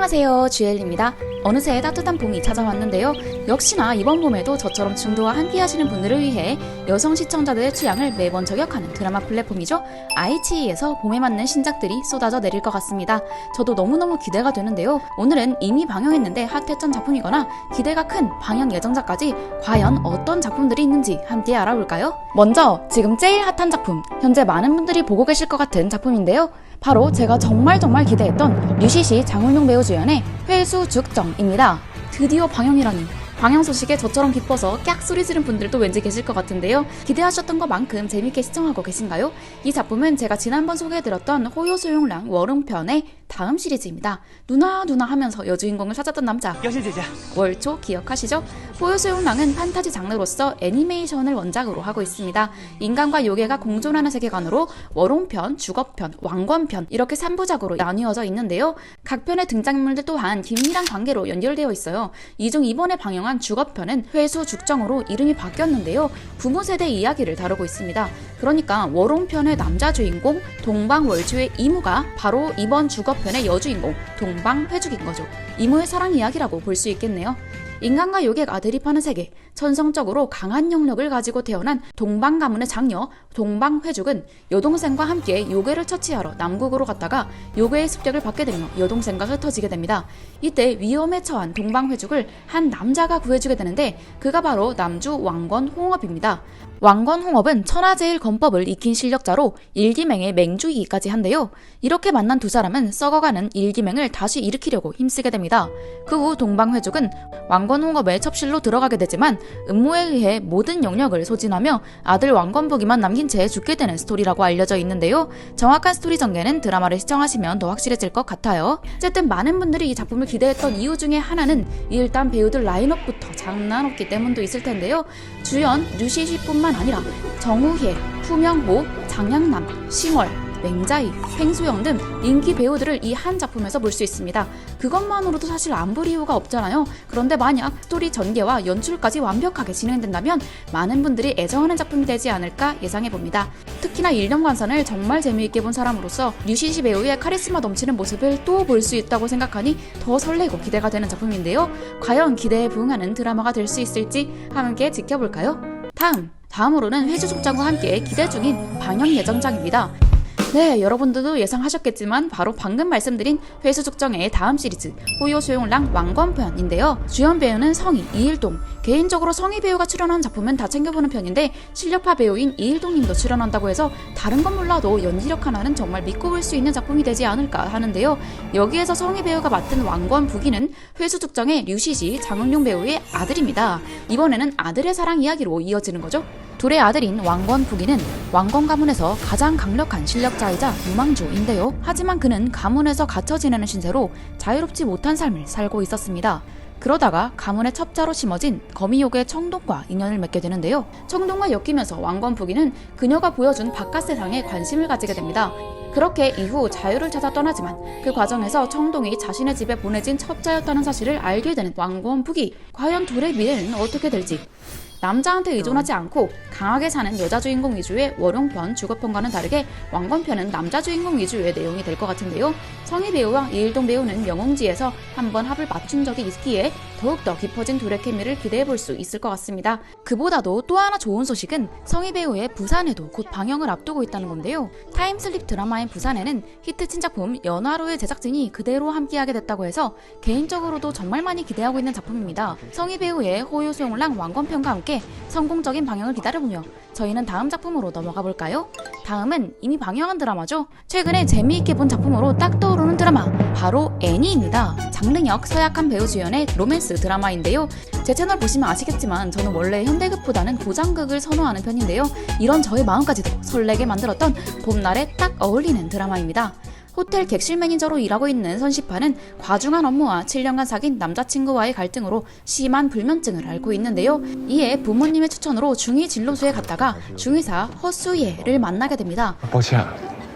안녕하세요, 주엘입니다. 어느새 따뜻한 봄이 찾아왔는데요. 역시나 이번 봄에도 저처럼 중도와 함께 하시는 분들을 위해 여성 시청자들의 취향을 매번 저격하는 드라마 플랫폼이죠. 아이치이에서 봄에 맞는 신작들이 쏟아져 내릴 것 같습니다. 저도 너무너무 기대가 되는데요. 오늘은 이미 방영했는데 핫했던 작품이거나 기대가 큰 방영 예정작까지 과연 어떤 작품들이 있는지 함께 알아볼까요? 먼저 지금 제일 핫한 작품, 현재 많은 분들이 보고 계실 것 같은 작품인데요. 바로 제가 정말 기대했던 류시시 장훈용 배우 주연의 회수죽정입니다. 드디어 방영이라니. 방영 소식에 저처럼 기뻐서 깍 소리 지른 분들도 왠지 계실 것 같은데요. 기대하셨던 것만큼 재밌게 시청하고 계신가요? 이 작품은 제가 지난번 소개해드렸던 호요소용랑 워롱편의 다음 시리즈입니다. 누나 하면서 여주인공을 찾았던 남자 월초 기억하시죠? 호요소용랑은 판타지 장르로서 애니메이션을 원작으로 하고 있습니다. 인간과 요괴가 공존하는 세계관으로 워롱편, 주거편, 왕권편 이렇게 3부작으로 나뉘어져 있는데요. 각 편의 등장인물들 또한 긴밀한 관계로 연결되어 있어요. 이 중 이번에 방영한 주거편은 회수죽정으로 이름이 바뀌었는데요. 부모 세대 이야기를 다루고 있습니다. 그러니까 워롱편의 남자 주인공 동방월주의 이무가 바로 이번 주거편의 여주인공 동방회죽인 거죠. 이무의 사랑 이야기라고 볼 수 있겠네요. 인간과 요괴가 대립하는 세계, 천성적으로 강한 영역을 가지고 태어난 동방 가문의 장녀 동방회죽은 여동생과 함께 요괴를 처치하러 남국으로 갔다가 요괴의 습격을 받게 되며 여동생과 흩어지게 됩니다. 이때 위험에 처한 동방회죽을 한 남자가 구해주게 되는데 그가 바로 남주 왕권홍업입니다. 왕권홍업은 천하제일 권법을 익힌 실력자로 일기맹의 맹주이기까지 한데요. 이렇게 만난 두 사람은 썩어가는 일기맹을 다시 일으키려고 힘쓰게 됩니다. 그 후 동방회죽은 왕권홍업의 첩실로 들어가게 되지만 음모에 의해 모든 영역을 소진하며 아들 왕권부기만 남긴 채 죽게 되는 스토리라고 알려져 있는데요. 정확한 스토리 전개는 드라마를 시청하시면 더 확실해질 것 같아요. 어쨌든 많은 분들이 이 작품을 기대했던 이유 중에 하나는 일단 배우들 라인업부터 장난 없기 때문도 있을 텐데요. 주연 류시시뿐만 아니라 정우혜, 후명호, 장양남, 싱월, 맹자이, 횡수영 등 인기 배우들을 이 한 작품에서 볼 수 있습니다. 그것만으로도 사실 안 볼 이유가 없잖아요. 그런데 만약 스토리 전개와 연출까지 완벽하게 진행된다면 많은 분들이 애정하는 작품이 되지 않을까 예상해봅니다. 특히나 일념관산을 정말 재미있게 본 사람으로서 류시시 배우의 카리스마 넘치는 모습을 또 볼 수 있다고 생각하니 더 설레고 기대가 되는 작품인데요. 과연 기대에 부응하는 드라마가 될 수 있을지 함께 지켜볼까요? 다음으로는 회수죽정과 함께 기대 중인 방영 예정작입니다. 네, 여러분들도 예상하셨겠지만 바로 방금 말씀드린 회수죽정의 다음 시리즈 호요소용랑 왕권편인데요. 주연 배우는 성희, 이일동. 개인적으로 성희 배우가 출연한 작품은 다 챙겨보는 편인데 실력파 배우인 이일동님도 출연한다고 해서 다른 건 몰라도 연기력 하나는 정말 믿고 볼 수 있는 작품이 되지 않을까 하는데요. 여기에서 성희 배우가 맡은 왕권부기는 회수죽정의 류시시, 장훈용 배우의 아들입니다. 이번에는 아들의 사랑 이야기로 이어지는 거죠. 둘의 아들인 왕권부기는 왕권 가문에서 가장 강력한 실력자이자 유망주인데요. 하지만 그는 가문에서 갇혀 지내는 신세로 자유롭지 못한 삶을 살고 있었습니다. 그러다가 가문의 첩자로 심어진 거미요괴 청동과 인연을 맺게 되는데요. 청동과 엮이면서 왕권부기는 그녀가 보여준 바깥 세상에 관심을 가지게 됩니다. 그렇게 이후 자유를 찾아 떠나지만 그 과정에서 청동이 자신의 집에 보내진 첩자였다는 사실을 알게 되는 왕권부기. 과연 둘의 미래는 어떻게 될지. 남자한테 의존하지 않고 강하게 사는 여자 주인공 위주의 워룡편, 주거편과는 다르게 왕권편은 남자 주인공 위주의 내용이 될 것 같은데요. 성희 배우와 이일동 배우는 영웅지에서 한번 합을 맞춘 적이 있기에 더욱더 깊어진 둘의 케미를 기대해볼 수 있을 것 같습니다. 그보다도 또 하나 좋은 소식은 성희 배우의 부산에도 곧 방영을 앞두고 있다는 건데요. 타임슬립 드라마인 부산에는 히트 친작품 연화로의 제작진이 그대로 함께하게 됐다고 해서 개인적으로도 정말 많이 기대하고 있는 작품입니다. 성희 배우의 호요소용랑 왕권편과 함께 성공적인 방영을 기다려보며 저희는 다음 작품으로 넘어가 볼까요? 다음은 이미 방영한 드라마죠. 최근에 재미있게 본 작품으로 딱 떠오르는 드라마 바로 애니입니다. 장릉혁, 서약한 배우 주연의 로맨스 드라마인데요. 제 채널 보시면 아시겠지만 저는 원래 현대극보다는 고장극을 선호하는 편인데요. 이런 저의 마음까지도 설레게 만들었던 봄날에 딱 어울리는 드라마입니다. 호텔 객실 매니저로 일하고 있는 선시파는 과중한 업무와 7년간 사귄 남자친구와의 갈등으로 심한 불면증을 앓고 있는데요. 이에 부모님의 추천으로 중위 진로소에 갔다가 중위사 허수예를 만나게 됩니다. 抱歉，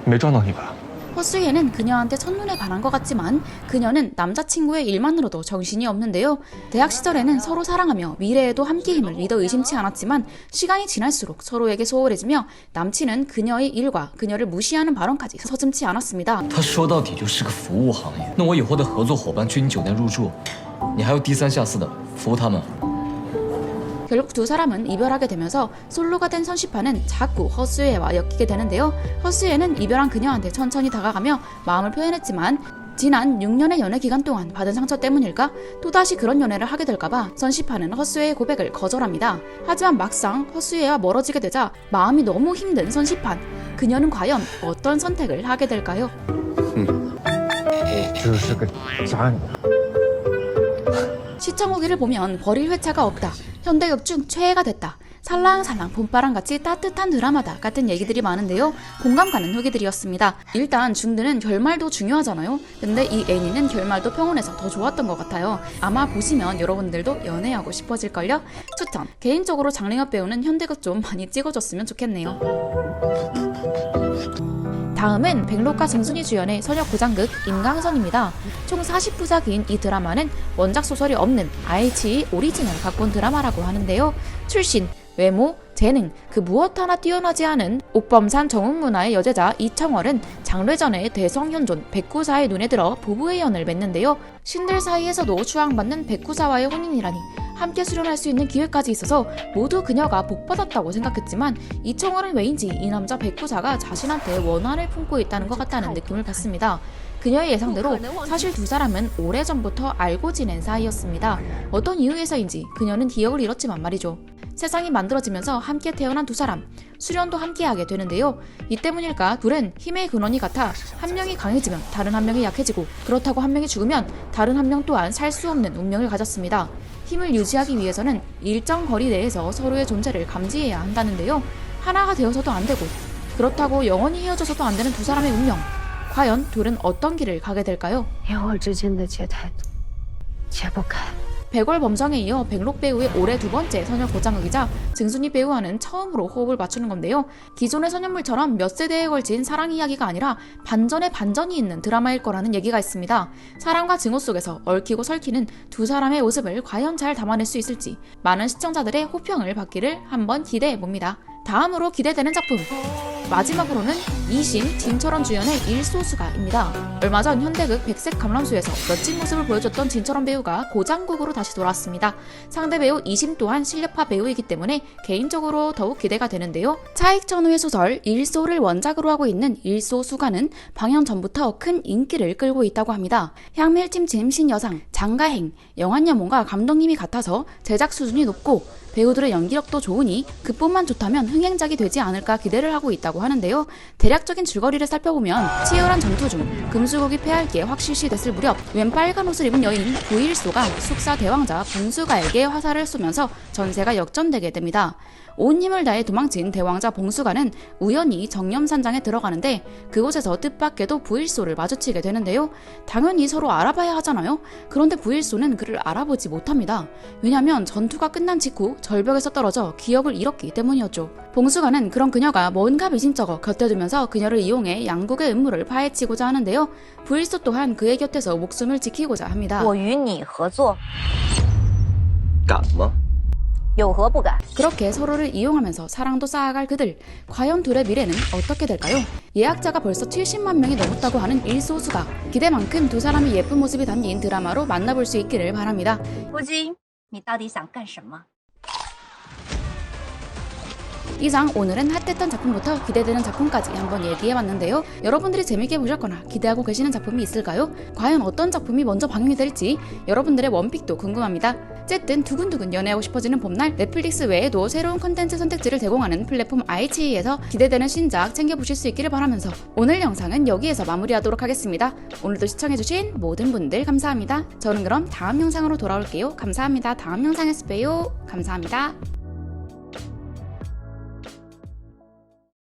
没撞到你吧？ 허수예는 그녀한테 첫눈에 반한 것 같지만 그녀는 남자친구의 일만으로도 정신이 없는데요. 대학 시절에는 서로 사랑하며 미래에도 함께임을 믿어 의심치 않았지만 시간이 지날수록 서로에게 소홀해지며 남친은 그녀의 일과 그녀를 무시하는 발언까지 서슴지 않았습니다. 他说到底就是个服务行业，那我以后的合作伙伴去你酒店入住，你还要低三下四的服务他们。 결국 두 사람은 이별하게 되면서 솔로가 된 선시파는 자꾸 허수예와 엮이게 되는데요. 허수예는 이별한 그녀한테 천천히 다가가며 마음을 표현했지만 지난 6년의 연애 기간 동안 받은 상처 때문일까? 또다시 그런 연애를 하게 될까봐 선시파는 허수예의 고백을 거절합니다. 하지만 막상 허수예와 멀어지게 되자 마음이 너무 힘든 선시판. 그녀는 과연 어떤 선택을 하게 될까요? 我只是个渣女。 시청 후기를 보면 버릴 회차가 없다. 현대극 중 최애가 됐다. 살랑살랑 봄바람같이 따뜻한 드라마다 같은 얘기들이 많은데요. 공감 가는 후기들이었습니다. 일단 중드는 결말도 중요하잖아요. 근데 이 애니는 결말도 평온해서 더 좋았던 것 같아요. 아마 보시면 여러분들도 연애하고 싶어질걸요? 추천! 개인적으로 장랭업 배우는 현대극 좀 많이 찍어줬으면 좋겠네요. 다음은 백록과 정순이 주연의 소녀 고장극 임강선입니다. 총 40부작인 이 드라마는 원작 소설이 없는 IHE 오리지널을 갖고 온 드라마라고 하는데요. 출신, 외모, 재능, 그 무엇 하나 뛰어나지 않은 옥범산 정운문화의 여제자 이청월은 장례전의 대성현존 백구사의 눈에 들어 부부의 연을 맺는데요. 신들 사이에서도 추앙받는 백구사와의 혼인이라니 함께 수련할 수 있는 기회까지 있어서 모두 그녀가 복받았다고 생각했지만 이청월은 왜인지 이 남자 백구사가 자신한테 원한을 품고 있다는 것 같다는 느낌을 받습니다. 그녀의 예상대로 사실 두 사람은 오래전부터 알고 지낸 사이였습니다. 어떤 이유에서인지 그녀는 기억을 잃었지만 말이죠. 세상이 만들어지면서 함께 태어난 두 사람, 수련도 함께하게 되는데요. 이 때문일까 둘은 힘의 근원이 같아 한 명이 강해지면 다른 한 명이 약해지고 그렇다고 한 명이 죽으면 다른 한 명 또한 살 수 없는 운명을 가졌습니다. 힘을 유지하기 위해서는 일정 거리 내에서 서로의 존재를 감지해야 한다는데요. 하나가 되어서도 안 되고 그렇다고 영원히 헤어져서도 안 되는 두 사람의 운명. 과연 둘은 어떤 길을 가게 될까요? 人我之间的结太多，解不开。 백월 범정에 이어 백록 배우의 올해 두 번째 소녀 고장극이자 증순이 배우와는 처음으로 호흡을 맞추는 건데요. 기존의 소년물처럼 몇 세대에 걸친 사랑 이야기가 아니라 반전에 반전이 있는 드라마일 거라는 얘기가 있습니다. 사랑과 증오 속에서 얽히고 설키는 두 사람의 모습을 과연 잘 담아낼 수 있을지 많은 시청자들의 호평을 받기를 한번 기대해봅니다. 다음으로 기대되는 작품 마지막으로는 이신, 진철원 주연의 일소수가입니다. 얼마 전 현대극 백색 감람수에서 멋진 모습을 보여줬던 진철원 배우가 고장국으로 다시 돌아왔습니다. 상대 배우 이심 또한 실력파 배우이기 때문에 개인적으로 더욱 기대가 되는데요. 차익전후의 소설 일소를 원작으로 하고 있는 일소수가는 방영 전부터 큰 인기를 끌고 있다고 합니다. 향밀팀 진심 여상, 장가행, 영환여몽과 감독님이 같아서 제작 수준이 높고 배우들의 연기력도 좋으니 그뿐만 좋다면 흥행작이 되지 않을까 기대를 하고 있다고 하는데요. 대략적인 줄거리를 살펴보면 치열한 전투 중 금수국이 패할 게 확실시 됐을 무렵 웬 빨간 옷을 입은 여인 부일소가 숙사 대왕자 봉수가에게 화살을 쏘면서 전세가 역전되게 됩니다. 온 힘을 다해 도망친 대왕자 봉수가는 우연히 정념산장에 들어가는데 그곳에서 뜻밖에도 부일소를 마주치게 되는데요. 당연히 서로 알아봐야 하잖아요. 그런데 부일소는 그를 알아보지 못합니다. 왜냐면 전투가 끝난 직후 절벽에서 떨어져 기억을 잃었기 때문이었죠. 봉수가는 그런 그녀가 뭔가 미심쩍어 곁에 두면서 그녀를 이용해 양국의 음모를 파헤치고자 하는데요. 부일소 또한 그의 곁에서 목숨을 지키고자 합니다. 我与你合作，敢吗？ 有何不敢？ 그렇게 서로를 이용하면서 사랑도 쌓아갈 그들. 과연 둘의 미래는 어떻게 될까요? 예약자가 벌써 70만 명이 넘었다고 하는 일소수가. 기대만큼 두 사람의 예쁜 모습이 담긴 드라마로 만나볼 수 있기를 바랍니다. 夫君，你到底想干什么？ 이상 오늘은 핫했던 작품부터 기대되는 작품까지 한번 얘기해봤는데요. 여러분들이 재밌게 보셨거나 기대하고 계시는 작품이 있을까요? 과연 어떤 작품이 먼저 방영이 될지 여러분들의 원픽도 궁금합니다. 어쨌든 두근두근 연애하고 싶어지는 봄날 넷플릭스 외에도 새로운 컨텐츠 선택지를 제공하는 플랫폼 IHE에서 기대되는 신작 챙겨보실 수 있기를 바라면서 오늘 영상은 여기에서 마무리하도록 하겠습니다. 오늘도 시청해주신 모든 분들 감사합니다. 저는 그럼 다음 영상으로 돌아올게요. 감사합니다. 다음 영상에서 봬요. 감사합니다.